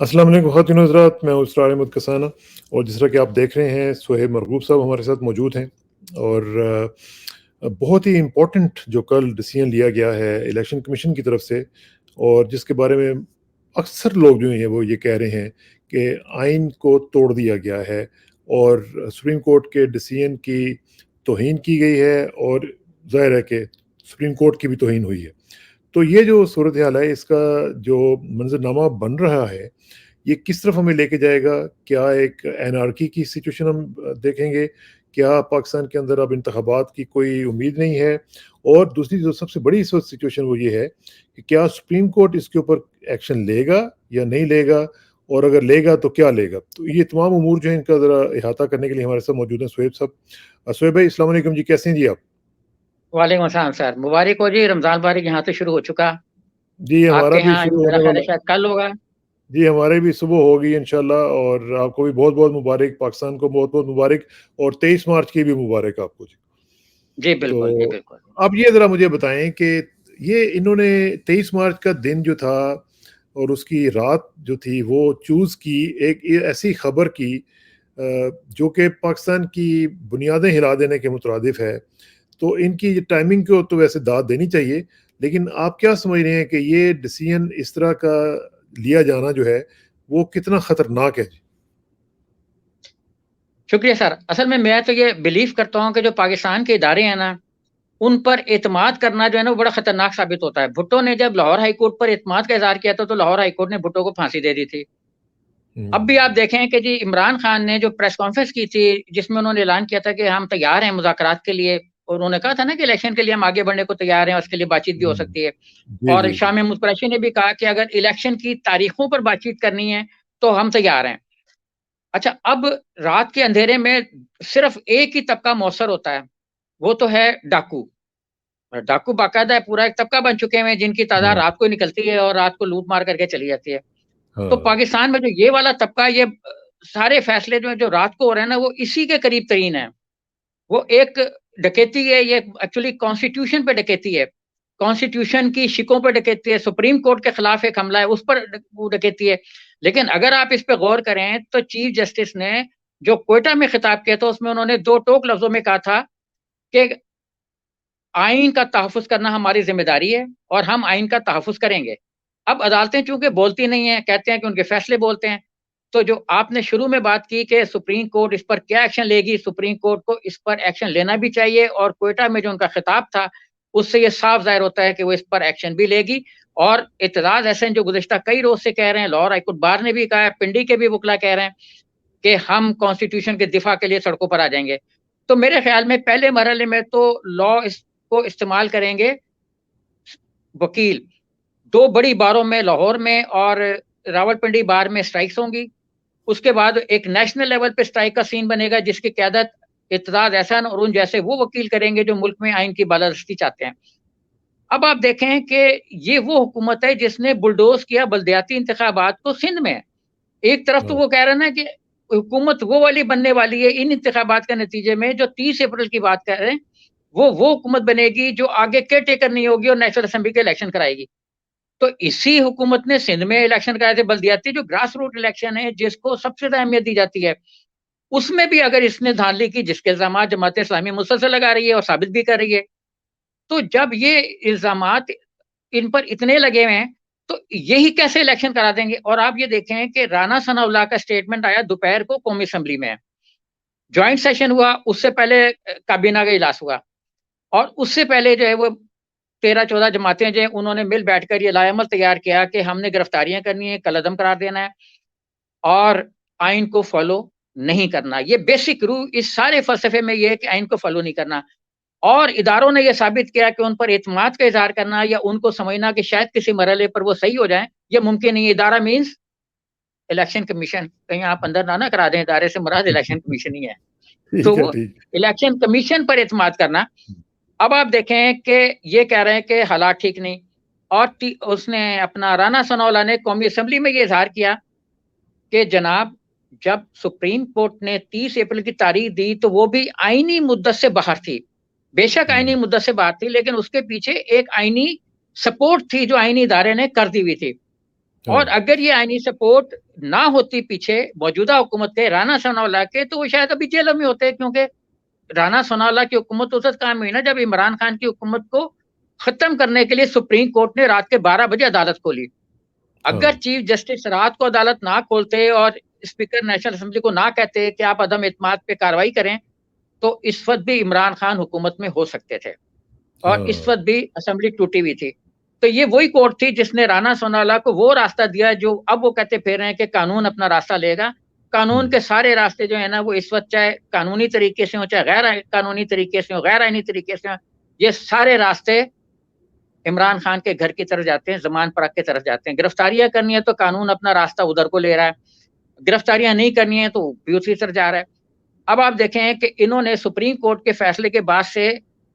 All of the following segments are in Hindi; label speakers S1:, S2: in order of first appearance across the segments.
S1: अस्सलाम वालेकुम ख़वातीन और हज़रात, मैं हूँ इसरार अहमद कसाना और जिस तरह कि आप देख रहे हैं सुहेब मरगूब साहब हमारे साथ मौजूद हैं और बहुत ही इम्पोर्टेंट जो कल डिसीजन लिया गया है इलेक्शन कमीशन की तरफ से और जिसके बारे में अक्सर लोग जो हैं वो ये कह रहे हैं कि आइन को तोड़ दिया गया है और सुप्रीम कोर्ट के डिसीजन की तौहीन की गई है और ज़ाहिर है कि सुप्रीम कोर्ट की भी तौहीन हुई है। तो ये जो सूरत हाल है इसका जो मंज़रनामा बन रहा है, ये किस तरफ हमें लेके जाएगा? क्या एक एनार्की की सिचुएशन हम देखेंगे? क्या पाकिस्तान के अंदर अब इंतखाबात की कोई उम्मीद नहीं है? और दूसरी जो सबसे बड़ी इस वक़्त सिचुएशन वो ये है कि क्या सुप्रीम कोर्ट इसके ऊपर एक्शन लेगा या नहीं लेगा? और अगर लेगा तो क्या लेगा? तो ये तमाम अमूर जो हैं इनका ज़रा इहाता करने के लिए हमारे साथ मौजूद हैं सुहैब साहब। सुहैब भाई अस्सलाम वालेकुम जी, कैसे हैं जी आप?
S2: वालेकुम अस्सलाम सर, मुबारक हो जी, रमज़ान मुबारक यहाँ से शुरू हो चुका।
S1: जी, हमारा
S2: आपके
S1: भी
S2: यहाँ
S1: शुरू
S2: मेरा
S1: होने
S2: ख़्याल है
S1: वाला।
S2: शायद कल होगा।
S1: जी, हमारे भी सुबह होगी इंशाल्लाह और आपको भी बहुत-बहुत मुबारक, पाकिस्तान को बहुत-बहुत मुबारक और 23 मार्च की भी मुबारक आपको जी।
S2: जी, बिल्कुल, जी,
S1: तो
S2: बिल्कुल।
S1: आप ये ज़रा मुझे बताएँ कि ये इन्होंने 23 मार्च का दिन जो था और उसकी रात जो थी वो चूज़ की एक ये ऐसी खबर की जो कि पाकिस्तान की बुनियादें हिला देने के मुतरादिफ है। तो इनकी ये टाइमिंग को तो वैसे दाद देनी चाहिए, लेकिन आप क्या समझ रहे हैं कि ये डिसीजन इस तरह का लिया जाना जो है, वो कितना खतरनाक है? जी।
S2: शुक्रिया सर। असल में मैं तो ये बिलीव करता हूँ कि जो पाकिस्तान के इदारे हैं ना, उन पर एतमाद करना जो है ना, वो बड़ा खतरनाक साबित होता है। भुट्टो ने जब लाहौर हाई कोर्ट पर एतमाद का इज़हार किया था, तो लाहौर हाई कोर्ट ने भुट्टो को फांसी दे दी थी। अब भी आप
S1: हुँ,
S2: देखें कि जी इमरान खान ने जो प्रेस कॉन्फ्रेंस की थी, जिसमें उन्होंने ऐलान किया था कि हम तैयार हैं मुज़ाकरात के लिए, और उन्होंने कहा था ना कि इलेक्शन के लिए हम आगे बढ़ने को तैयार हैं, उसके लिए बातचीत भी हो
S1: हुँ।
S2: सकती है।
S1: जी,
S2: और
S1: जी,
S2: शाह
S1: जी।
S2: महमूद कुरैशी ने भी कहा कि अगर इलेक्शन की तारीखों पर बातचीत करनी है, तो हम तैयार हैं। अच्छा, अब रात के अंधेरे में सिर्फ़ एक ही तबका मौसर होता है, वो तो है डाकू। डाकू बाकायदा पूरा एक तबका बन चुके हैं, जिनकी तादाद
S1: हाँ,
S2: रात को निकलती है और रात को लूट मार करके चली जाती है। तो
S1: हाँ।
S2: पाकिस्तान में जो ये वाला तबका, ये सारे फैसले जो रात को हो रहे हैं ना, वो इसी के करीब तरीन है। वो एक डकैती है, ये एक्चुअली कॉन्स्टिट्यूशन पे डकैती है। कॉन्स्टिट्यूशन की शिकों पे डकैती है, सुप्रीम कोर्ट के खिलाफ एक हमला है, उस पर वो डकैती है। लेकिन अगर आप इस पे गौर करें, तो चीफ जस्टिस ने जो क्वेटा में खिताब किया था, उसमें उन्होंने 2 टोक लफ्ज़ों में कहा था कि आइन का तहफ़्फ़ुज़ करना हमारी ज़िम्मेदारी है और हम आइन का तहफ़्फ़ुज़ करेंगे। अब अदालतें चूँकि बोलती नहीं हैं, कहते हैं कि उनके फैसले बोलते हैं। तो जो आपने शुरू में बात की कि सुप्रीम कोर्ट इस पर क्या एक्शन लेगी, सुप्रीम कोर्ट को इस पर एक्शन लेना भी चाहिए, और क्वेटा में जो उनका खिताब था, उससे ये साफ ज़ाहिर होता है कि वो इस पर एक्शन भी लेगी। और एतजाज़ अहसन जो गुज़िश्ता कई रोज़ से कह रहे हैं, लाहौर हाई कोर्ट बार ने भी कहा है, पिंडी के भी वकील कह रहे हैं कि हम कॉन्स्टिट्यूशन के दिफ़ा के लिए सड़कों पर आ जाएँगे। तो मेरे ख़्याल में पहले मरहले में तो लॉ इसको इस्तेमाल करेंगे वकील। 2 बड़ी बारों में, लाहौर में और रावलपिंडी बार में स्ट्राइक्स होंगी। उसके बाद एक नेशनल लेवल पे स्ट्राइक का सीन बनेगा, जिसकी क़यादत इत्तेज़ाज़ अहसन और उन जैसे वो वकील करेंगे जो मुल्क में आइन की बालादस्ती चाहते हैं। अब आप देखें कि ये वो हुकूमत है जिसने बुलडोज़ किया बल्दियाती इंतखाबात को सिंध में। एक तरफ तो
S1: हाँ,
S2: वो कह रहे हैं ना कि हुकूमत वो वाली बनने वाली है इन इंतखाबात के नतीजे में, जो 30 अप्रैल की बात कर रहे हैं, वो हुकूमत बनेगी जो आगे केयर टेकर नहीं होगी और नेशनल असेंबली के इलेक्शन कराएगी। तो इसी हुकूमत ने सिंध में इलेक्शन कराए थे बल्दियाती, जो ग्रास रूट इलेक्शन है, जिसको सबसे ज़्यादा अहमियत दी जाती है। उसमें भी अगर इसने धांधली की, जिसके इल्ज़ामात जमात इस्लामी मुसलसल लगा रही है और साबित भी कर रही है, तो जब ये इल्ज़ामात इन पर इतने लगे हुए हैं, तो यही कैसे इलेक्शन करा देंगे? और आप ये देखें कि राना सनाउल्लाह का स्टेटमेंट आया दोपहर को कौमी असेंबली में। जॉइंट सेशन हुआ, उससे पहले काबीना का इजलास हुआ, और उससे पहले जो है वो 13-14 जमातें जो हैं, उन्होंने मिल बैठकर ये लाएमल तैयार किया कि हमने गिरफ्तारियाँ करनी है, कलअदम करार देना है और आइन को फ़ॉलो नहीं करना। ये बेसिक रूल इस सारे फ़लसफ़े में ये है कि आइन को फ़ॉलो नहीं करना। और इदारों ने ये साबित किया कि उन पर एतमाद का इज़हार करना या उनको समझना कि शायद किसी मरहले पर वो सही हो जाएँ, ये मुमकिन नहीं है। इदारा मीन्स इलेक्शन कमीशन, कहीं आप अंदर ना करा दें, इदारे से मुराद इलेक्शन कमीशन ही है। तो
S1: ठीक है,
S2: वो
S1: ठीक।
S2: इलेक्शन कमीशन पर एतमाद करना। अब आप देखें कि ये कह रहे हैं कि हालात ठीक नहीं, और टी उसने अपना राना सनाउल्लाह ने कौमी असेंबली में ये इज़हार किया कि जनाब, जब सुप्रीम कोर्ट ने 30 अप्रैल की तारीख दी, तो वो भी आईनी मुद्दत से बाहर थी। बेशक आईनी
S1: हुँ,
S2: मुद्दत से बाहर थी, लेकिन उसके पीछे एक आईनी सपोर्ट थी जो आईनी इदारे ने कर दी हुई थी। और
S1: हाँ,
S2: अगर ये आईनी सपोर्ट ना होती पीछे मौजूदा हुकूमत के, राना सनाउल्लाह के, तो वो शायद अभी जेलों में होते, क्योंकि राना सनाउल्लाह की हुकूमत उस वक्त कायम हुई ना जब इमरान खान की हुकूमत को खत्म करने के लिए सुप्रीम कोर्ट ने रात के 12 बजे अदालत खोली। अगर
S1: हाँ,
S2: चीफ जस्टिस रात को अदालत ना खोलते और स्पीकर नेशनल असेंबली को ना कहते कि आप अदम एतमाद पे कार्रवाई करें, तो इस वक्त भी इमरान खान हुकूमत में हो सकते थे और इस
S1: हाँ,
S2: वक्त भी असेंबली टूटी हुई थी। तो ये वही कोर्ट थी जिसने राना सोनाला को वो रास्ता दिया जो अब वो कहते फिर रहे हैं कि कानून अपना रास्ता लेगा। कानून
S1: हुँ,
S2: के सारे रास्ते जो है ना वो इस वक्त चाहे कानूनी तरीके से हो, चाहे गैर कानूनी तरीके से हो, गैर आईनी तरीके से हो, ये सारे रास्ते इमरान खान के घर की तरफ जाते हैं, ज़मान पार्क की तरफ जाते हैं। गिरफ्तारियाँ करनी है तो कानून अपना रास्ता उधर को ले रहा है, गिरफ्तारियाँ नहीं करनी है तो दूसरी तरफ जा रहा है। अब आप देखें कि इन्होंने सुप्रीम कोर्ट के फैसले के बाद से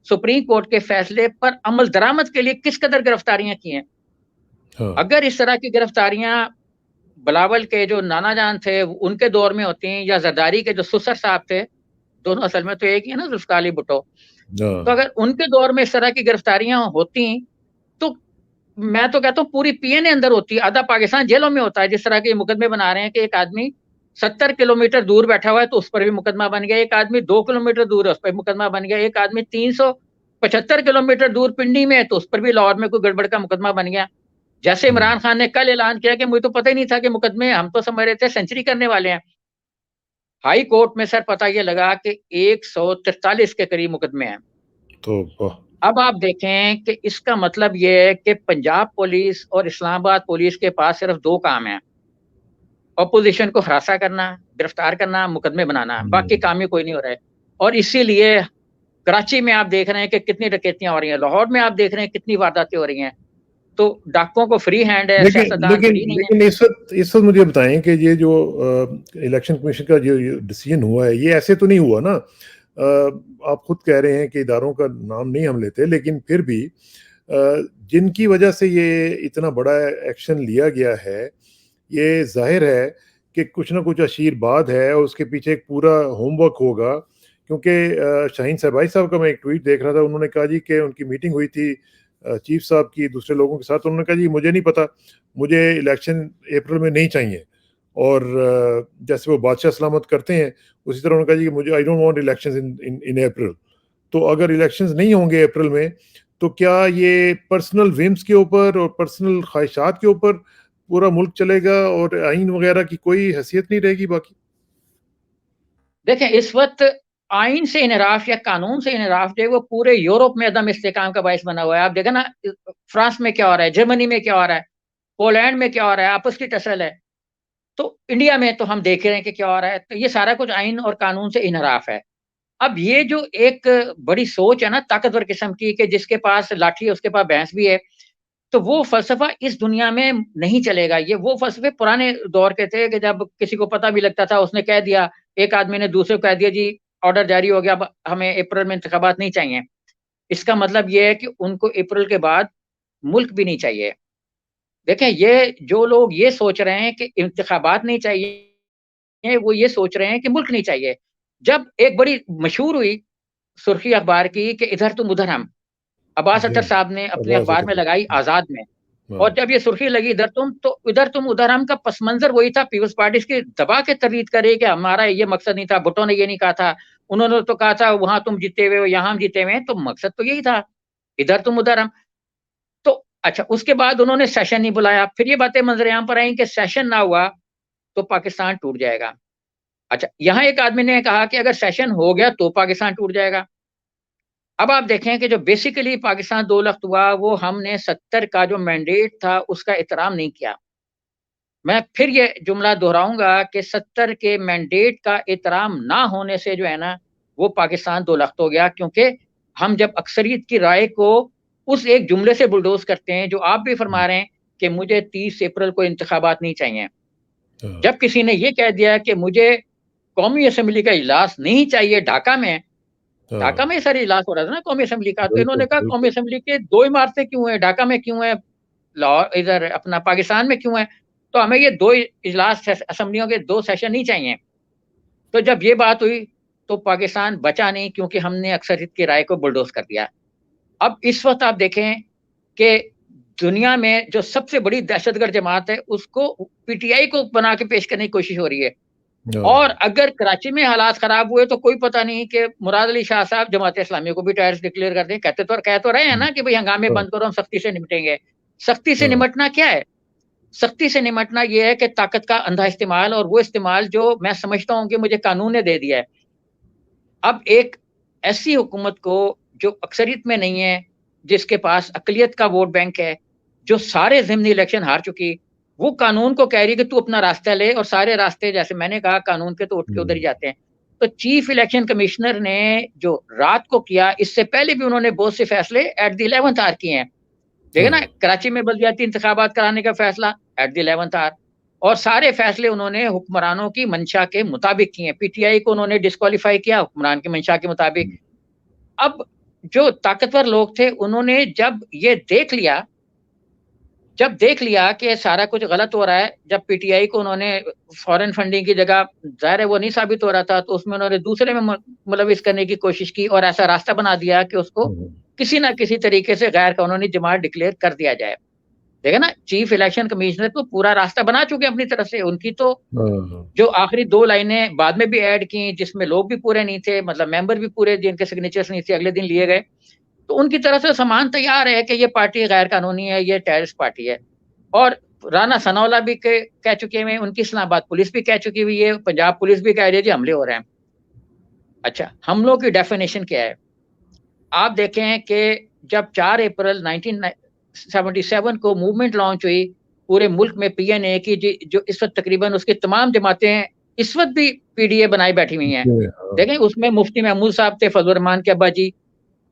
S2: सुप्रीम कोर्ट के फैसले पर अमल दरामद के लिए किस कदर गिरफ्तारियां की हैं।
S1: हाँ,
S2: अगर इस तरह की गिरफ्तारियां बिलावल के जो नाना जान थे उनके दौर में होती या जरदारी के जो सुसर साहब थे, दोनों असल में तो एक ही है ना, जुल्फ़िकार अली भुट्टो। तो
S1: हाँ,
S2: अगर उनके दौर में इस तरह की गिरफ्तारियां होती तो मैं तो कहता हूँ पूरी पीएनए अंदर होती, आधा पाकिस्तान जेलों में होता है। जिस तरह के मुकदमे बना रहे हैं कि एक आदमी 70 किलोमीटर दूर बैठा हुआ है तो उस पर भी मुकदमा बन गया, एक आदमी 2 किलोमीटर दूर है उस पर मुकदमा बन गया, एक आदमी 375 किलोमीटर दूर पिंडी में है तो उस पर भी लाहौर में कोई गड़बड़ का मुकदमा बन गया। जैसे
S1: हुँ,
S2: इमरान खान ने कल ऐलान किया कि मुझे तो पता ही नहीं था कि मुकदमे, हम तो समझ रहे थे सेंचुरी करने वाले हैं। हाई कोर्ट में सर पता ये लगा कि 143 के करीब मुकदमे हैं।
S1: तो वाह!
S2: अब आप देखें कि इसका मतलब ये है कि पंजाब पुलिस और इस्लामाबाद पुलिस के पास सिर्फ 2 काम हैं, ऑपोज़िशन को हरासा करना, गिरफ्तार करना, मुकदमे बनाना, बाकी
S1: हुँ।
S2: काम ही कोई नहीं हो रहा है। और इसीलिए कराची में आप देख रहे हैं कि कितनी डकैतियाँ हो रही हैं, लाहौर में आप देख रहे हैं कितनी वारदातें हो रही हैं। तो डाकुओं को फ्री हैंड है,
S1: लेकिन
S2: सियासतदान
S1: लेकिन
S2: फ्री नहीं है।
S1: लेकिन इस वक़्त मुझे बताएँ कि ये जो इलेक्शन कमीशन का जो ये डिसीजन हुआ है, ये ऐसे तो नहीं हुआ ना? आप खुद कह रहे हैं कि इदारों का नाम नहीं हम लेते, लेकिन फिर भी जिनकी वजह से ये इतना बड़ा एक्शन लिया गया है, ये ज़ाहिर है कि कुछ ना कुछ अशीरबाद है और उसके पीछे एक पूरा होमवर्क होगा। क्योंकि शाहीन सरवाई साहब का मैं एक ट्वीट देख रहा था, उन्होंने कहा जी कि उनकी मीटिंग हुई थी चीफ साहब की दूसरे लोगों के साथ, तो उन्होंने कहा जी मुझे नहीं पता, मुझे इलेक्शन अप्रैल में नहीं चाहिए। और जैसे वो बादशाह सलामत करते हैं, उसी तरह उन्होंने कहा जी कि मुझे I don't want elections in in in April. तो अगर इलेक्शंस नहीं होंगे अप्रैल में, तो क्या ये पर्सनल व्हिम्स के ऊपर और पर्सनल ख्वाहिशात के ऊपर पूरा मुल्क चलेगा और आइन वगैरह की कोई हैसियत नहीं रहेगी बाकी?
S2: देखें इस वक़्त आइन से इन्हिराफ या कानून से इन्हिराफ जो है वो पूरे यूरोप में अदम इस्तेहकाम का बाइस बना हुआ है। आप देखें ना फ्रांस में क्या हो रहा है, जर्मनी में क्या हो रहा है, पोलैंड में क्या हो रहा है, आपस की टसल है। तो इंडिया में तो हम देख रहे हैं कि क्या हो रहा है। तो ये सारा कुछ आइन और कानून से इन्हिराफ है। अब ये जो एक बड़ी सोच है ना ताकतवर किस्म की कि जिसके पास लाठी है उसके पास भैंस भी है, तो वो फ़लसफ़ा इस दुनिया में नहीं चलेगा। ये वो फ़लसफ़े पुराने दौर के थे कि जब किसी को पता भी लगता था उसने कह दिया, एक आदमी ने दूसरे को कह दिया जी ऑर्डर जारी हो गया, अब हमें अप्रैल में इंतखाबात नहीं चाहिए। इसका मतलब ये है कि उनको अप्रैल के बाद मुल्क भी नहीं चाहिए। देखें ये जो लोग ये सोच रहे हैं कि इंतखाबात नहीं चाहिए, वो ये सोच रहे हैं कि मुल्क नहीं चाहिए। जब एक बड़ी मशहूर हुई सुर्खी अखबार की कि इधर तुम उधर हम, अब्बास
S1: जी
S2: अख्तर
S1: हाँ,
S2: साहब ने अपने
S1: आवाज़
S2: अखबार
S1: उधर
S2: में
S1: से।
S2: लगाई आज़ाद में।
S1: हाँ,
S2: और जब ये सुर्खी लगी इधर तुम, तो इधर तुम उधर हम का पस मंज़र वही था, पीपल्स पार्टी इसकी दबा के तर्दीद करे कि हमारा ये मकसद नहीं था, भुट्टो ने ये नहीं कहा था। उन्होंने तो कहा था वहाँ तुम जीते हुए हो, यहाँ हम जीते हुए हैं, तो मकसद तो यही था, इधर तुम उधर हम। तो अच्छा उसके बाद उन्होंने सेशन नहीं बुलाया, फिर ये बातें मंज़र-ए-आम पर आई कि सेशन ना हुआ, तो पाकिस्तान टूट जाएगा। अच्छा, यहाँ एक आदमी ने कहा कि अगर सेशन हो गया तो पाकिस्तान टूट जाएगा। अब आप देखें कि जो बेसिकली पाकिस्तान 2 लख्त हुआ, वो हमने 70 का जो मैंडेट था, उसका एहतराम नहीं किया। मैं फिर ये जुमला दोहराऊँगा कि 70 के मैंडेट का एहतराम ना होने से जो है ना, वो पाकिस्तान 2 लख्त हो गया, क्योंकि हम जब अक्सरियत की राय को उस एक जुमले से बुलडोज़ करते हैं, जो आप भी
S1: हुँ,
S2: फरमा रहे हैं कि मुझे 30 अप्रैल को इंतखाबात नहीं चाहिए।
S1: हाँ,
S2: जब किसी ने ये कह दिया कि मुझे कौमी असेंबली का इजलास नहीं चाहिए ढाका में, ढाका
S1: हाँ,
S2: में सर इजलास हो रहा था ना कौमी असेंबली का, तो
S1: बिल्कुल,
S2: इन्होंने कहा कौमी
S1: बिल्कुल।
S2: असेंबली के 2 इमारतें क्यों हैं, ढाका में क्यों है, लाहौर इधर अपना पाकिस्तान में क्यों है? तो हमें ये 2 इजलास असेंबलियों के 2 सेशन नहीं चाहिए। तो जब ये बात हुई, तो पाकिस्तान बचा नहीं, क्योंकि हमने अक्सरियत की राय को बुलडोज़ कर दिया। अब इस वक़्त आप देखें कि दुनिया में जो सबसे बड़ी दहशतगर्द जमात है, उसको पीटीआई को बना के पेश करने की कोशिश हो रही है। और
S1: हाँ,
S2: अगर कराची में हालात खराब हुए तो कोई पता नहीं कि मुराद अली शाह साहब जमात इस्लामी को भी टेररिस्ट डिक्लेयर कर दें। कह तो रहे हैं
S1: हुँ,
S2: ना कि भाई हंगामे
S1: हाँ,
S2: बंद करो, हम सख्ती से निपटेंगे। सख्ती से
S1: हाँ,
S2: निपटना क्या है? सख्ती से निपटना ये है कि ताकत का अंधा इस्तेमाल, और वो इस्तेमाल जो मैं समझता हूँ कि मुझे कानून ने दे दिया है। अब एक ऐसी हुकूमत को जो अक्सरियत में नहीं है, जिसके पास अक़लियत का वोट बैंक है, जो सारे ज़िमनी इलेक्शन हार चुकी, वो कानून को कह रही है कि तू अपना रास्ता ले, और सारे रास्ते जैसे मैंने कहा कानून के तो उठ के उधर ही
S1: हुँ,
S2: जाते हैं। तो चीफ इलेक्शन कमिश्नर ने जो रात को किया, इससे पहले भी उन्होंने बहुत से फैसले एट द 11th आवर किए हैं। देखिए ना,
S1: हाँ,
S2: कराची में बल्दियाती इंतखाबात कराने का फैसला एट द 11th आवर, और सारे फैसले उन्होंने हुक्मरानों की मंशा के मुताबिक किए हैं। पीटीआई को उन्होंने डिस्क्वालीफाई किया हुक्मरान की मंशा के मुताबिक।
S1: हुँ,
S2: अब जो ताकतवर लोग थे, उन्होंने जब देख लिया कि सारा कुछ गलत हो रहा है, जब पीटीआई को उन्होंने फॉरेन फंडिंग की जगह, ज़ाहिर है वो नहीं साबित हो रहा था, तो उसमें उन्होंने दूसरे में मुलविस करने की कोशिश की और ऐसा रास्ता बना दिया कि उसको
S1: हुँ,
S2: किसी न किसी तरीके से गैर कानूनी जमात डिक्लेयर कर दिया जाए। देखिए ना, चीफ इलेक्शन कमिश्नर तो पूरा रास्ता बना चुके हैं अपनी तरफ से। उनकी तो
S1: हाँ,
S2: जो आखिरी 2 लाइनें बाद में भी ऐड की, जिसमें लोग भी पूरे नहीं थे, मतलब मेंबर भी पूरे जिनके सिग्नेचर्स नहीं थे, अगले दिन लिए गए। तो उनकी तरफ से सामान तैयार है कि ये पार्टी गैर कानूनी है, ये टेररिस्ट पार्टी है। और राना सनाउल्लाह भी कह चुके हैं, उनकी इस्लामाबाद पुलिस भी कह चुकी हुई है, पंजाब पुलिस भी कह रही है जी हमले हो रहे हैं। अच्छा, हमलों की डेफिनिशन क्या है? आप देखें कि जब 4 अप्रैल 1977 को मूवमेंट लॉन्च हुई, पूरे मुल्क में पीएनए की जो इस वक़्त तकरीबन उसकी तमाम जमातें इस वक़्त भी पीडीए बनाई बैठी हुई हैं।
S1: जी, हाँ,
S2: देखें, उसमें मुफ्ती महमूद साहब थे, फजल रहमान के अब्बा जी,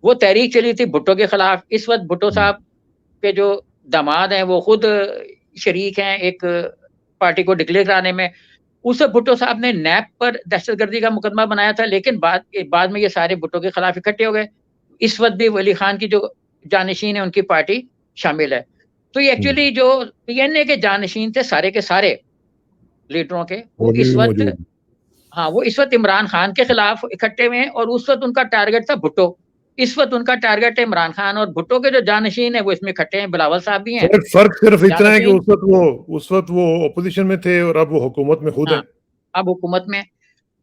S2: वो तहरीक चली थी भुट्टो के खिलाफ। इस वक़्त भुट्टो
S1: हुँ,
S2: साहब के जो दामाद हैं, वो खुद शरीक हैं एक पार्टी को डिक्लेयर कराने में। उस वक़्त भुट्टो साहब ने नैब पर दहशतगर्दी का मुकदमा बनाया था, लेकिन बाद में ये सारे भुट्टो के खिलाफ इकट्ठे हो गए। इस वक़्त भी वली खान की जो जानशीन है, उनकी पार्टी शामिल है। तो ये
S1: हुँ,
S2: एक्चुअली जो पीएनए के जानशीन थे सारे के सारे लीडरों के, वो
S1: वो अभी
S2: इस
S1: भी
S2: वक़्त,
S1: मौजूद
S2: हाँ, वो इस वक़्त इमरान खान के खिलाफ इकट्ठे हुए हैं, और उस वक़्त उनका टारगेट था भुट्टो। इस वक़्त उनका टारगेट है इमरान खान, और भुट्टो के जो जानशीन है वो इसमें इकट्ठे हैं, बिलावल साहब भी हैं।
S1: फ़र्क सिर्फ़ इतना है कि
S2: जानशीन,
S1: उस वक़्त वो ऑपोज़िशन में थे और अब वो हुकूमत में खुद हैं।
S2: हाँ, अब हुकूमत में।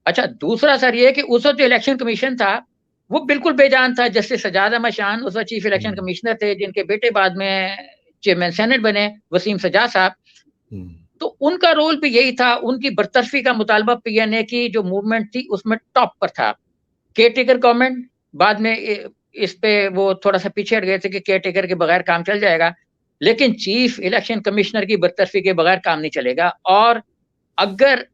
S2: अच्छा, दूसरा सर ये है कि उस वक़्त जो इलेक्शन कमीशन था, वो बिल्कुल बेजान था। जस्टिस सज्जाद अहमद शान उस वक़्त चीफ इलेक्शन
S1: हुँ,
S2: कमिश्नर थे, जिनके बेटे बाद में चेयरमैन सेनेट बने, वसीम सज्जाद साहब।
S1: हुँ,
S2: तो उनका रोल भी यही था, उनकी बरतरफी का मुतालबा पीएनए की जो मूवमेंट थी, उसमें टॉप पर था। केयरटेकर गवर्नमेंट, बाद में इस पे वो थोड़ा-सा पीछे हट गए थे कि केयरटेकर के बगैर काम चल जाएगा। लेकिन चीफ इलेक्शन कमिश्नर की बरतरफी के बगैर काम नहीं चलेगा, और अगर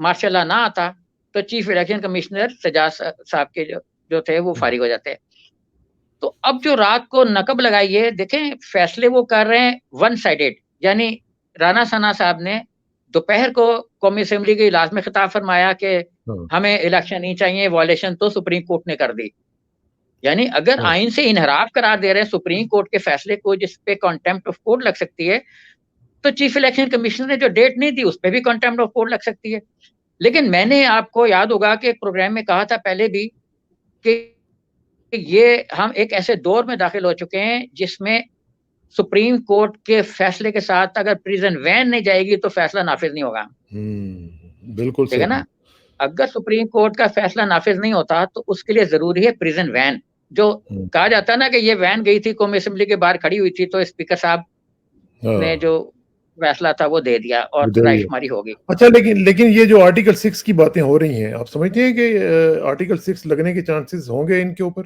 S2: मार्शल लॉ ना आता, तो चीफ इलेक्शन कमिश्नर सज्जाद साहब के जो जो थे वो
S1: हुँ,
S2: फारिग हो जाते। तो अब जो रात को नकब लगाई है, देखें फैसले वो कर रहे हैं वन साइडेड, यानी राना सना साहब ने दोपहर को कौमी असेंबली के इजलास में खिताब फरमाया कि
S1: हाँ,
S2: हमें इलेक्शन नहीं चाहिए, वायलेशन तो सुप्रीम कोर्ट ने कर दी। यानी अगर
S1: हाँ,
S2: आइन से इन्हराफ करार दे रहे हैं सुप्रीम कोर्ट के फैसले को, जिस पे कंटेम्प्ट ऑफ कोर्ट लग सकती है, तो चीफ इलेक्शन कमिश्नर ने जो डेट नहीं दी, उस पे भी कंटेम्प्ट ऑफ कोर्ट लग सकती है। लेकिन मैंने, आपको याद होगा कि एक प्रोग्राम में कहा था पहले भी कि ये हम एक ऐसे दौर में दाखिल हो चुके हैं जिसमें सुप्रीम कोर्ट के फैसले के साथ अगर प्रिजन वैन नहीं जाएगी तो फैसला नाफिज नहीं होगा।
S1: हुँ, बिल्कुल
S2: ठीक है
S1: सही।
S2: ना? अगर सुप्रीम कोर्ट का फैसला नाफिज नहीं होता तो उसके लिए ज़रूरी है प्रिजन वैन। जो
S1: हुँ,
S2: कहा जाता है ना कि ये वैन गई थी कौमी असेंबली के बाहर खड़ी हुई थी, तो स्पीकर साहब ने
S1: हाँ,
S2: जो फैसला था वो दे दिया और
S1: विदाई है।
S2: रायशुमारी हो गई।
S1: अच्छा, लेकिन लेकिन ये जो आर्टिकल 6 की बातें हो रही हैं, आप समझते हैं कि आर्टिकल 6 लगने के चांसेस होंगे इनके ऊपर,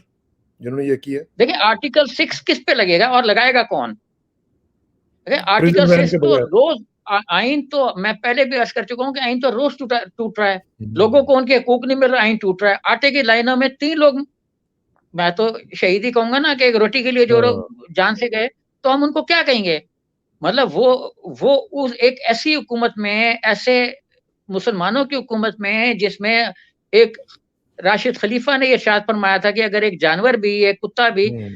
S1: जिन्होंने ये किया?
S2: देखिए, आर्टिकल 6 किस पे लगेगा और लगाएगा कौन? देखिए, आर्टिकल
S1: प्रिज़न वैन
S2: 6
S1: के
S2: तो
S1: बगैर।
S2: रोज़, आइन तो मैं पहले भी अर्ज़ कर चुका हूँ कि आइन तो रोज़ टूट रहा है। लोगों
S1: हुँ,
S2: को उनके हकूक नहीं मिल रहा, आइन टूट रहा है। आटे की लाइनों में 3 लोग, मैं तो शहीद ही कहूँगा ना, कि एक रोटी के लिए जो लोग
S1: हाँ,
S2: जान से गए, तो हम उनको क्या कहेंगे? मतलब वो उस एक ऐसी हुकूमत में, ऐसे मुसलमानों की हुकूमत में, जिसमें एक राशिद खलीफा ने ये इरशाद फरमाया था कि अगर एक जानवर भी, एक कुत्ता भी
S1: हुँ,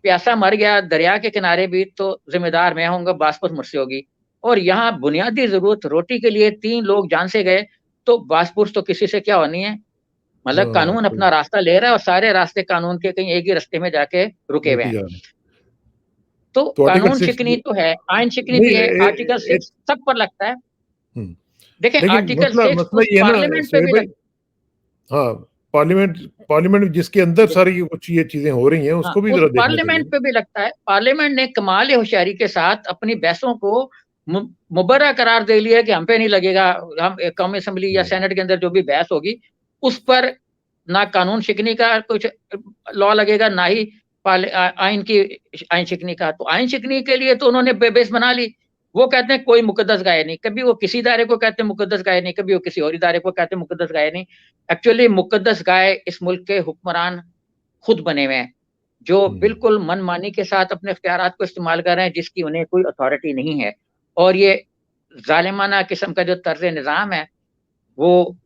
S2: प्यासा मर गया दरिया के किनारे भी, तो ज़िम्मेदार मैं होऊँगा, बासपुस मुझसे होगी। और यहाँ बुनियादी ज़रूरत रोटी के लिए 3 लोग जान से गए, तो बासपुस तो किसी से क्या होनी है? मतलब
S1: हाँ,
S2: कानून
S1: सही,
S2: अपना रास्ता ले रहा है, और सारे रास्ते कानून के कहीं एक ही रास्ते में जाके रुके
S1: रुक
S2: हुए
S1: ही
S2: हैं।
S1: जा रहे हैं। तो आर्टिकल
S2: कानून
S1: 6
S2: शिकनी तो है, आइन शिकनी
S1: नहीं
S2: भी है, आर्टिकल 6 सब पर लगता है।
S1: हुँ,
S2: देखें
S1: लेकिन
S2: आर्टिकल
S1: मसला
S2: 6
S1: मसला
S2: उस
S1: ये है ना
S2: पार्लियामेंट पे
S1: सोहेब
S2: भी
S1: भाई,
S2: लग
S1: हाँ, पार्लियामेंट पार्लियामेंट जिसके अंदर
S2: देख
S1: सारी कुछ ये चीज़ें हो रही हैं,
S2: हाँ,
S1: उसको भी
S2: उस
S1: ज़रा देखना चाहिए
S2: पार्लियामेंट
S1: ना।
S2: पे भी लगता है। पार्लियामेंट ने कमाल होशियारी के साथ अपनी बहसों को मुबर्रा करार दे लिया कि हम पे नहीं लगेगा, हम कौमी असेंबली या
S1: हुँ,
S2: सेनेट के अंदर जो भी बहस होगी, उस पर ना कानून शिकनी का कुछ लॉ लगेगा, ना ही आइन की आइन शिकनी का। तो आइन शिकनी के लिए तो उन्होंने बेस बना ली। वो कहते हैं कोई मुकद्दस गाय नहीं, कभी वो किसी इदारे को कहते हैं मुकद्दस गाय नहीं, कभी वो किसी और इदारे को कहते हैं मुकद्दस गाय नहीं। एक्चुअली मुकद्दस गाय इस मुल्क के हुक्मरान खुद बने हुए हैं, जो
S1: हुँ,
S2: बिल्कुल मनमानी के साथ अपने इख्तियारात को इस्तेमाल कर रहे हैं, जिसकी उन्हें कोई अथॉरिटी नहीं है। और ये ज़ालिमाना किस्म का जो तर्ज़ निज़ाम है, वो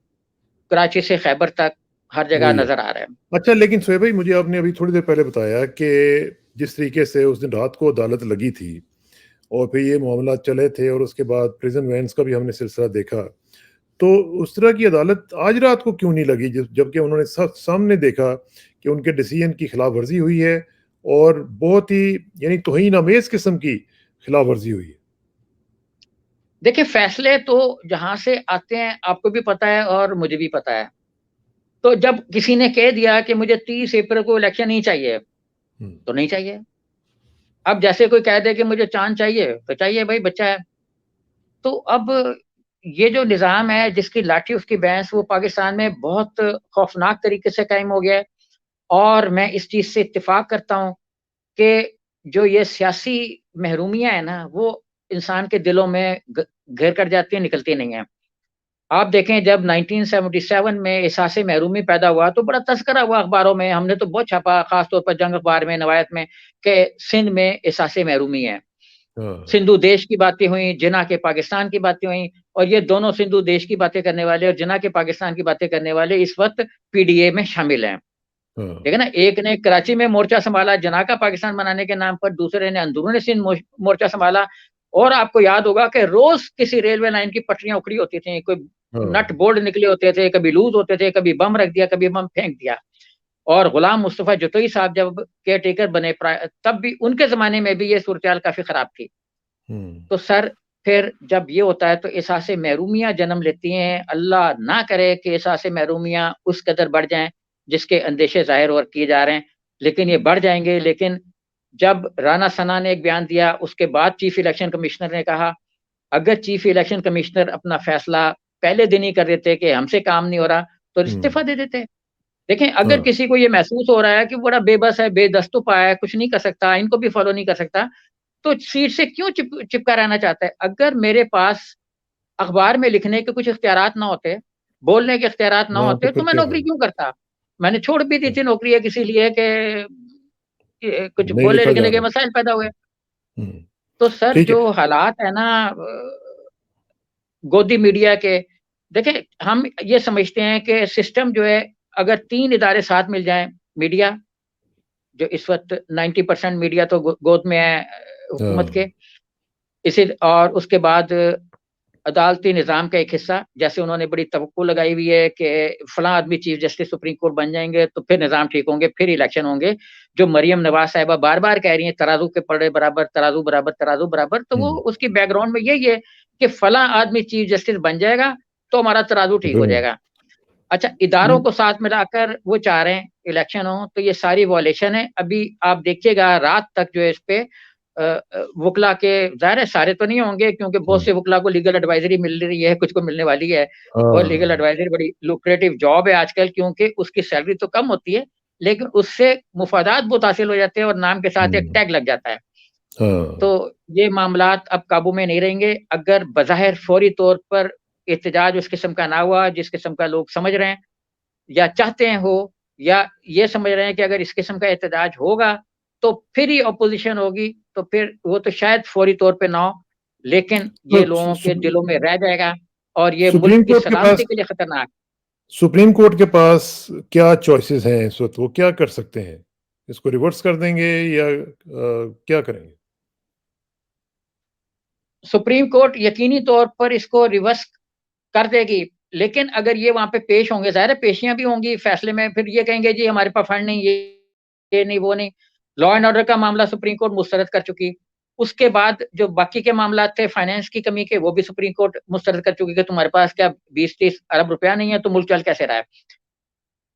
S2: कराची से खैबर तक हर जगह
S1: वही है।
S2: नज़र आ रहा है।
S1: अच्छा, लेकिन सोहेब भाई, मुझे आपने अभी थोड़ी देर पहले बताया कि जिस तरीके से उस दिन रात को अदालत लगी थी और फिर ये मामला चले थे और उसके बाद प्रिज़न वैन्स का भी हमने सिलसिला देखा। तो उस तरह की अदालत आज रात को क्यों नहीं लगी, जबकि उन्होंने सामने देखा कि उनके डिसीजन की खिलाफ वर्जी हुई है और बहुत ही यानी तौहीन आमेज किस्म की खिलाफ वर्जी हुई है।
S2: देखिए, फैसले तो जहाँ से आते हैं आपको भी पता है और मुझे भी पता है। तो जब किसी ने कह दिया कि मुझे 30 अप्रैल को इलेक्शन नहीं चाहिए,
S1: हम्म,
S2: तो नहीं चाहिए। अब जैसे कोई कह दे कि मुझे चाँद चाहिए, तो चाहिए भई, बच्चा है। तो अब ये जो निज़ाम है जिसकी लाठी उसकी भैंस, वो पाकिस्तान में बहुत खौफ़नाक तरीके से कायम हो गया है। और मैं इस चीज़ से इत्तेफ़ाक करता हूँ कि जो ये सियासी महरूमियाँ हैं ना, वो इंसान के दिलों में घर कर जाती हैं, निकलती नहीं हैं। आप देखें, जब 1977 में एहसास महरूमी पैदा हुआ तो बड़ा तज़किरा हुआ अखबारों में, हमने तो बहुत छापा, ख़ास तौर पर जंग अखबार में, नवायत में, कि सिंध में एहसास महरूमी है।
S1: हाँ,
S2: सिंधु देश की बातें हुई, जिन्ना के पाकिस्तान की बातें हुई, और ये दोनों सिंधु देश की बातें करने वाले और जिन्ना के पाकिस्तान की बातें करने वाले इस वक़्त पीडीए में शामिल हैं।
S1: हाँ,
S2: ठीक है ना? एक ने कराची में मोर्चा सँभाला जिन्ना का पाकिस्तान बनाने के नाम पर, दूसरे ने अंदरून सिंध मोर्चा सँभाला। और आपको याद होगा कि रोज़ किसी रेलवे लाइन की पटरियाँ उखड़ी होती थीं, कोई नट
S1: हाँ,
S2: बोल्ट निकले होते थे, कभी लूज़ होते थे, कभी बम रख दिया, कभी बम फेंक दिया। और गुलाम मुस्तफ़ा जतोई साहब जब केयरटेकर बने तब भी उनके ज़माने में भी ये सूरत-हाल काफ़ी ख़राब थी।
S1: हम्म,
S2: तो सर, फिर जब ये होता है तो एहसास महरूमियाँ जन्म लेती हैं। अल्लाह ना करे कि एहसास महरूमियाँ उस कदर बढ़ जाएँ, जिसके अंदेशे ज़ाहिर और किए जा रहे हैं। लेकिन ये बढ़ जाएँगे। लेकिन जब राना सना ने एक बयान दिया, उसके बाद चीफ इलेक्शन कमिश्नर ने कहा, अगर चीफ इलेक्शन कमिश्नर अपना फैसला पहले दिन ही कर देते कि हमसे काम नहीं हो रहा, तो
S1: हम्म,
S2: इस्तीफ़ा दे देते। देखें, अगर
S1: हाँ,
S2: किसी को ये महसूस हो रहा है कि बड़ा बेबस है, बेदस्तूपा है, कुछ नहीं कर सकता, इनको भी फ़ॉलो नहीं कर सकता, तो सीट से क्यों चिपका रहना चाहता है? अगर मेरे पास अखबार में लिखने के कुछ इख्तियारात ना होते, बोलने के इख्तियारात ना
S1: हाँ, तो
S2: होते, तो
S1: फिर
S2: मैं
S1: क्या
S2: नौकरी
S1: फ़ायदा?
S2: क्यों करता? मैंने छोड़ भी दी
S1: हाँ,
S2: थी नौकरी एक इसीलिए कि कुछ
S1: नहीं लिखा जा
S2: बोलने-लिखने के
S1: रहा।
S2: मसाइल पैदा हुए।
S1: हम्म,
S2: तो सर,
S1: ठीक
S2: जो
S1: है।
S2: हालात है ना गोदी मीडिया के, देखें, हम ये समझते हैं कि सिस्टम जो है, अगर 3 इदारे साथ मिल जाएँ, मीडिया जो इस वक़्त 90% मीडिया तो गोद में है हुकूमत
S1: हाँ,
S2: के, इसी और उसके बाद अदालती निज़ाम का एक हिस्सा, जैसे उन्होंने बड़ी तवक्को लगाई हुई है कि फलाँ आदमी चीफ जस्टिस सुप्रीम कोर्ट बन जाएँगे, तो फिर निज़ाम ठीक होंगे, फिर इलेक्शन होंगे। जो मरियम नवाज़ साहिबा बार-बार कह रही हैं, तराजू के पलड़े बराबर, तराजू बराबर, तराजू बराबर, तो वो
S1: हम्म,
S2: उसकी बैकग्राउंड में यही है कि फलाँ आदमी चीफ जस्टिस बन जाएगा, तो हमारा तराजू ठीक हो
S1: बिल्कुल।
S2: जाएगा। अच्छा, इदारों को साथ मिलाकर वो चाह रहे हैं इलेक्शन हो, तो ये सारी वॉयलेशन है। अभी आप देखिएगा रात तक जो है इस पे वुकला के, ज़ाहिर है सारे तो नहीं होंगे क्योंकि बहुत
S1: हम्म,
S2: से वुकला को लीगल एडवाइज़री मिल रही है, कुछ को मिलने वाली है। और लीगल
S1: हाँ,
S2: एडवाइज़री बड़ी लुक्रेटिव जॉब है आजकल, क्योंकि उसकी सैलरी तो कम होती है, लेकिन उससे मुफ़ादात बहुत हासिल हो जाते हैं और नाम के साथ एक
S1: हम्म,
S2: टैग लग जाता है। तो
S1: हाँ,
S2: ये मामलात अब काबू में नहीं रहेंगे, अगर बज़ाहिर फ़ौरी तौर पर एहतजाज उस किस्म का ना हुआ, जिस किस्म का लोग समझ रहे हैं या चाहते हैं हो, या ये समझ रहे हैं कि अगर इस किस्म का एहतजाज होगा, तो फिर ही ऑपोज़िशन होगी, तो फिर वो तो शायद फ़ौरी तौर पे ना हो, लेकिन
S1: तो
S2: ये लोगों के दिलों में रह जाएगा और ये मुल्क
S1: सुप्रीम
S2: की
S1: कोर्ट के
S2: सलामती
S1: पास
S2: के लिए खतरनाक।
S1: सुप्रीम कोर्ट के पास क्या चॉइसेस हैं इस वक़्त? वो क्या कर सकते हैं? इसको रिवर्स कर देंगे या क्या करेंगे?
S2: सुप्रीम कोर्ट यकीनी तौर पर इसको रिवर्स कर देगी, लेकिन अगर ये वहाँ पे पेश होंगे, ज़ाहिर है पेशियाँ भी होंगी फैसले में, फिर ये कहेंगे जी हमारे पास फंड नहीं, ये नहीं, वो नहीं। लॉ एंड ऑर्डर का मामला सुप्रीम कोर्ट मुस्तरद कर चुकी। उसके बाद जो बाकी के मामला थे फाइनेंस की कमी के, वो भी सुप्रीम कोर्ट मुस्तरद कर चुकी कि तुम्हारे पास क्या 20-30 अरब रुपया नहीं है तो मुल्क चल कैसे रहा है।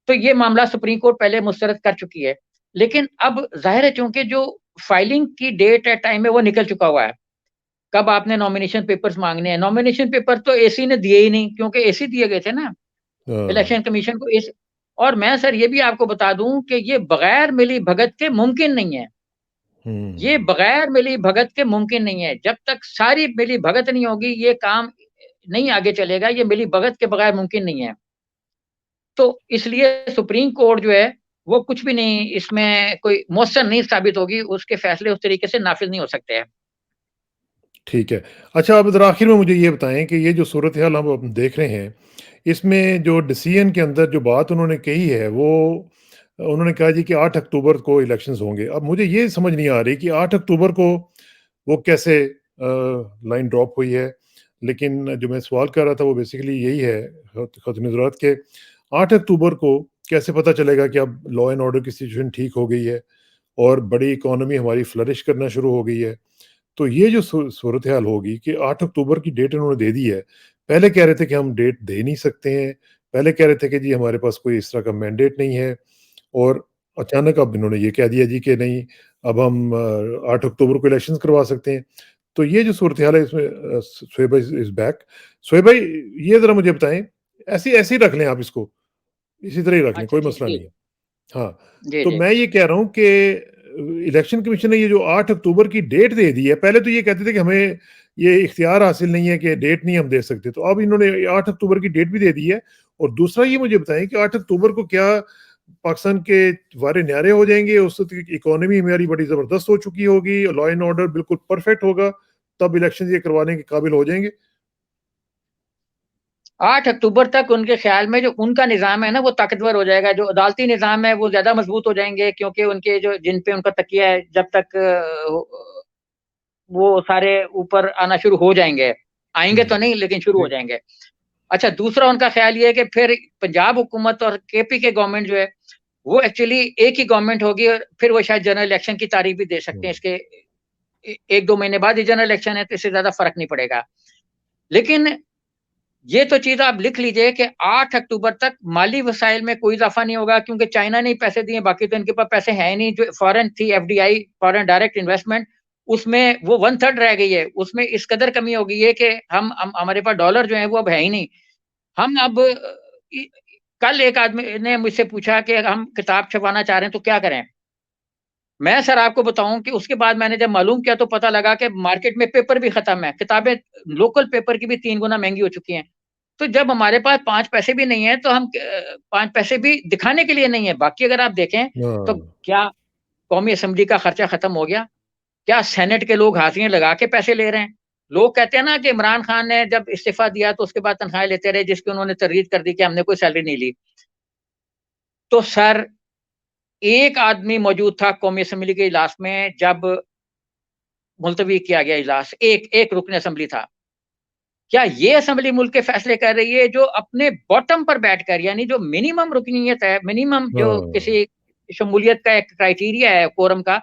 S2: तो ये मामला सुप्रीम कोर्ट पहले मुस्तरद कर चुकी है। लेकिन अब ज़ाहिर है चूँकि जो फाइलिंग की डेट है, टाइम है, वो निकल चुका हुआ है। कब आपने नॉमिनेशन पेपर्स माँगने हैं, नॉमिनेशन पेपर तो एसी ने दिए ही नहीं, क्योंकि एसी दिए गए थे ना,
S1: हाँ।
S2: इलेक्शन कमीशन को एसी। और मैं सर ये भी आपको बता दूँ कि ये बगैर मिली-भगत के मुमकिन नहीं है। ये
S1: हुँ।
S2: बगैर मिली-भगत के मुमकिन नहीं है। जब तक सारी मिली-भगत नहीं होगी, ये काम नहीं आगे चलेगा, ये मिली-भगत के बगैर मुमकिन नहीं है। तो इसलिए सुप्रीम कोर्ट जो है, वो कुछ भी नहीं, इसमें कोई मौसर नहीं साबित होगी, उसके फैसले उस तरीके से नाफ़िज़ नहीं हो सकते हैं।
S1: ठीक है। अच्छा, अब ज़रा आखिर में मुझे ये बताएँ कि ये जो सूरत-ए-हाल हम अब देख रहे हैं, इसमें जो डिसीजन के अंदर जो बात उन्होंने कही है, वो उन्होंने कहा जी कि 8 अक्टूबर को इलेक्शंस होंगे। अब मुझे ये समझ नहीं आ रही कि 8 अक्टूबर को वो कैसे लाइन ड्रॉप हुई है। लेकिन जो मैं सवाल कर रहा था वो बेसिकली यही है ख़ातून ज़रात के 8 अक्टूबर को कैसे पता चलेगा कि अब लॉ एंड ऑर्डर की सिचुएशन ठीक हो गई है और बड़ी इकोनॉमी हमारी फ्लरिश करना शुरू हो गई है। तो ये जो सूरत-ए-हाल होगी कि 8 अक्टूबर की डेट इन्होंने दे दी है। पहले कह रहे थे कि हम डेट दे नहीं सकते हैं। पहले कह रहे थे कि जी हमारे पास कोई इस तरह का मैंडेट नहीं है और अचानक अब इन्होंने ये कह दिया जी कि नहीं, अब हम 8 अक्टूबर को इलेक्शंस करवा सकते हैं। तो ये जो सूरत-ए-हाल है इसमें शोएब भाई इज़ बैक। शोएब भाई, ये ज़रा मुझे बताएँ, ऐसे ही रख लें आप इसको, इसी तरह ही रख लें,
S2: अच्छा
S1: कोई
S2: ठीक,
S1: मसला
S2: जी।
S1: नहीं है। हाँ,
S2: जी,
S1: तो
S2: जी।
S1: मैं ये कह रहा हूँ कि इलेक्शन कमीशन ने ये जो 8 अक्टूबर की डेट दे दी है, पहले तो ये कहते थे कि हमें ये इख्तियार हासिल नहीं है कि डेट नहीं हम दे सकते, तो अब इन्होंने 8 अक्टूबर की डेट भी दे दी है। और दूसरा ये मुझे बताएँ कि 8 अक्टूबर को क्या पाकिस्तान के वारे न्यारे हो जाएँगे, उस वक़्त इकोनॉमी हमारी बड़ी ज़बरदस्त हो चुकी होगी, लॉ एंड ऑर्डर बिल्कुल परफेक्ट होगा, तब इलेक्शंस ये करवाने के काबिल हो जाएँगे?
S2: 8 अक्टूबर तक उनके ख़्याल में जो उनका निज़ाम है ना, वो ताकतवर हो जाएगा, जो अदालती निज़ाम है वो ज़्यादा मज़बूत हो जाएँगे, क्योंकि उनके जो जिन पे उनका तकिया है, जब तक वो सारे ऊपर आना शुरू हो जाएँगे। आएँगे तो
S1: हुँ।
S2: नहीं, लेकिन शुरू हो जाएँगे। अच्छा, दूसरा उनका ख़्याल ये है कि फिर पंजाब हुकूमत और केपी के गवर्नमेंट जो है, वो एक्चुअली एक ही गवर्नमेंट होगी और फिर वो शायद जनरल इलेक्शन की तारीख भी दे सकते हैं।
S1: हुँ।
S2: इसके 1-2 महीने बाद ही जनरल इलेक्शन है, तो इससे ज़्यादा फ़र्क नहीं पड़ेगा। लेकिन ये तो चीज़ आप लिख लीजिए कि 8 अक्टूबर तक माली वसाइल में कोई इज़ाफ़ा नहीं होगा, क्योंकि चाइना ने ही पैसे दिए, बाकी तो इनके पास पैसे हैं ही नहीं। जो फ़ॉरेन थी एफडीआई, फ़ॉरेन डायरेक्ट इन्वेस्टमेंट, उसमें वो 1/3 रह गई है। उसमें इस कदर कमी हो गई है कि हम हमारे पास डॉलर जो है वो अब है ही नहीं। हम अब इ कल एक आदमी ने मुझसे पूछा कि हम किताब छपवाना चाह रहे हैं तो क्या करें? मैं सर आपको बताऊँ कि उसके बाद मैंने जब मालूम किया तो पता लगा कि मार्केट में पेपर भी ख़त्म है। किताबें लोकल पेपर की भी 3 गुना महँगी हो चुकी हैं। तो जब हमारे पास 5 पैसे भी नहीं है, तो हम 5 पैसे भी दिखाने के लिए नहीं है। बाकी अगर आप देखें, तो
S1: हाँ।
S2: क्या कौमी असेंबली का खर्चा खत्म हो गया? क्या सेनेट के लोग हाशिए लगा के पैसे ले रहे हैं? लोग कहते हैं ना कि इमरान खान ने जब इस्तीफ़ा दिया तो उसके बाद तनख्वाहें लेते रहे, जिसकी उन्होंने तरदीद कर दी कि हमने कोई सैलरी नहीं ली। तो सर, एक आदमी मौजूद था कौमी असेंबली के इजलास में जब मुलतवी किया गया इजलास, एक रुकन असेंबली था। क्या ये असेंबली मुल्क के फैसले कर रही है, जो अपने बॉटम पर बैठकर, यानी जो मिनिमम रुकनीयत है, मिनिमम जो
S1: हाँ।
S2: किसी शमूलियत का एक क्राइटेरिया है कोरम का,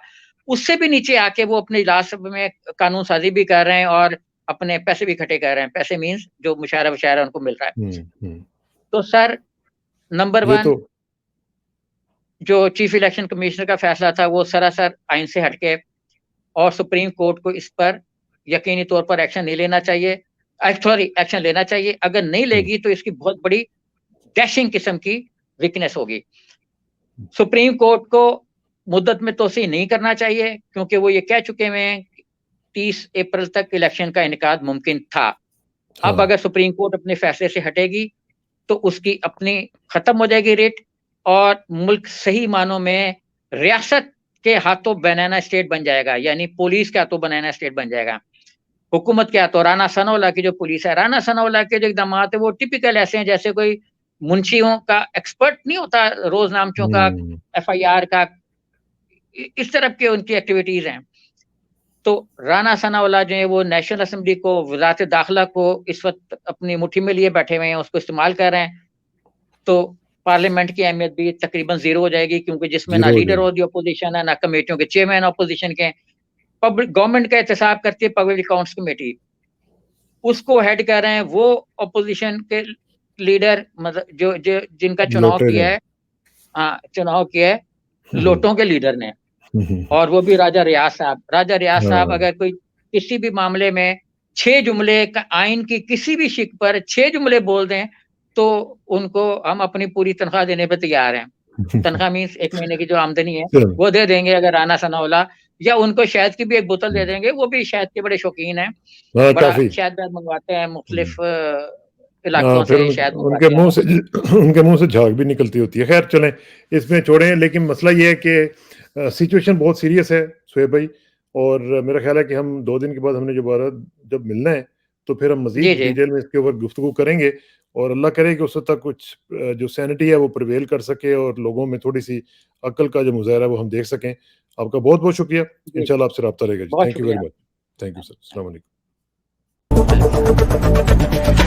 S2: उससे भी नीचे आके वो अपने इजलास में कानून साज़ी भी कर रहे हैं और अपने पैसे भी इकट्ठे कर रहे हैं। पैसे मीन्स जो मुशायरा-वशायरा उनको मिल रहा है।
S1: हुँ, हुँ।
S2: तो सर, नंबर
S1: ये
S2: 1,
S1: तो
S2: जो चीफ इलेक्शन कमिश्नर का फैसला था वो सरासर आइन से हटके, और सुप्रीम कोर्ट को इस पर यकीनी तौर पर एक्शन नहीं लेना चाहिए। सॉरी, एक्शन लेना चाहिए। अगर नहीं
S1: हुँ,
S2: लेगी तो इसकी बहुत बड़ी डैशिंग किस्म की वीकनेस होगी। सुप्रीम कोर्ट को मुद्दत में तोसी नहीं करना चाहिए, क्योंकि वो ये कह चुके हुए हैं 30 अप्रैल तक इलेक्शन का इनेकाद मुमकिन था। अब
S1: हाँ।
S2: अगर सुप्रीम कोर्ट अपने फैसले से हटेगी, तो उसकी अपनी खत्म हो जाएगी रेट, और मुल्क सही मानों में रियासत के हाथों बनाना स्टेट बन जाएगा, यानी पुलिस के हाथों बनाना स्टेट बन जाएगा। हुकूमत के हाथों, राना सनाउल्लाह की जो पुलिस है, राना सनाउल्लाह के जो इक़दामात है वो टिपिकल ऐसे हैं जैसे कोई मुंशियों का एक्सपर्ट नहीं होता, रोज़नामचों का,
S1: हुँ,
S2: एफआईआर का, इस तरह के उनकी एक्टिविटीज़ हैं। तो राना सनाउल्लाह जो है वो नेशनल असेंबली को, वज़ारत दाखिला को इस वक़्त अपनी मुट्ठी में लिए बैठे हुए हैं, उसको इस्तेमाल कर रहे हैं। तो पार्लियामेंट की अहमियत भी तकरीबन ज़ीरो हो जाएगी, क्योंकि जिसमें ना
S1: ज़ीरो हो
S2: लीडर
S1: जाएगी।
S2: ऑफ द अपोजिशन है, ना कमेटियों के चेयरमैन अपोजिशन के। पब्लिक गवर्नमेंट का एहतसाब करती है पब्लिक अकाउंट्स कमेटी, उसको हेड कर रहे हैं वो अपोजिशन के लीडर, मतलब जो जो जिनका चुनाव
S1: लोटे
S2: किया
S1: हैं।
S2: है, हाँ, चुनाव किया है
S1: हुँ, हुँ।
S2: लोटों के लीडर ने।
S1: हुँ, हुँ।
S2: और वो भी राजा रियाज साहब। राजा रियाज साहब
S1: हाँ।
S2: अगर कोई किसी भी मामले में 6 जुमले का आइन की किसी भी शिक पर 6 जुमले बोल दें, तो उनको हम अपनी पूरी तनख्वाह देने पे तैयार हैं। तनख्वाह मीन्स 1 महीने की जो आमदनी है,
S1: चलो,
S2: वो दे देंगे अगर राना सनाउल्लाह, या उनको शहद की भी एक बोतल दे देंगे, वो भी शहद के बड़े शौकीन हैं।
S1: हाँ,
S2: बड़ा
S1: काफ़ी।
S2: शहद-वहद मँगवाते हैं,
S1: हुँ।
S2: मुख्तलिफ इलाकों
S1: फिर
S2: से शहद
S1: उनके
S2: मँगवाते हैं
S1: मुँह
S2: वो।
S1: से उनके मुँह से झाग भी निकलती होती है। ख़ैर चलें, इसमें छोड़ें, लेकिन मसला ये है कि सिचुएशन बहुत सीरियस है सुहैब भाई, और मेरा ख़्याल है कि हम 2 दिन के बाद हमने दोबारा जब मिलना है, तो फिर हम
S2: जी,
S1: मज़ीद
S2: जी।
S1: डिटेल में इसके ऊपर गुफ्तगू करेंगे, और अल्लाह करे कि उस वक़्त तक कुछ जो सैनिटी है वो प्रिवेल कर सके, और लोगों में थोड़ी-सी अक्ल का जो मुज़ाहरा है वो हम देख सकें। आपका बहुत-बहुत शुक्रिया।
S2: जी,
S1: इंशाअल्लाह आपसे राब्ता रहेगा जी।
S2: बहुत
S1: थैंक यू वेरी
S2: शुक्रिया।
S1: मच। Thank you sir. अस्सलाम वालेकुम।
S2: वालेकुम सलाम।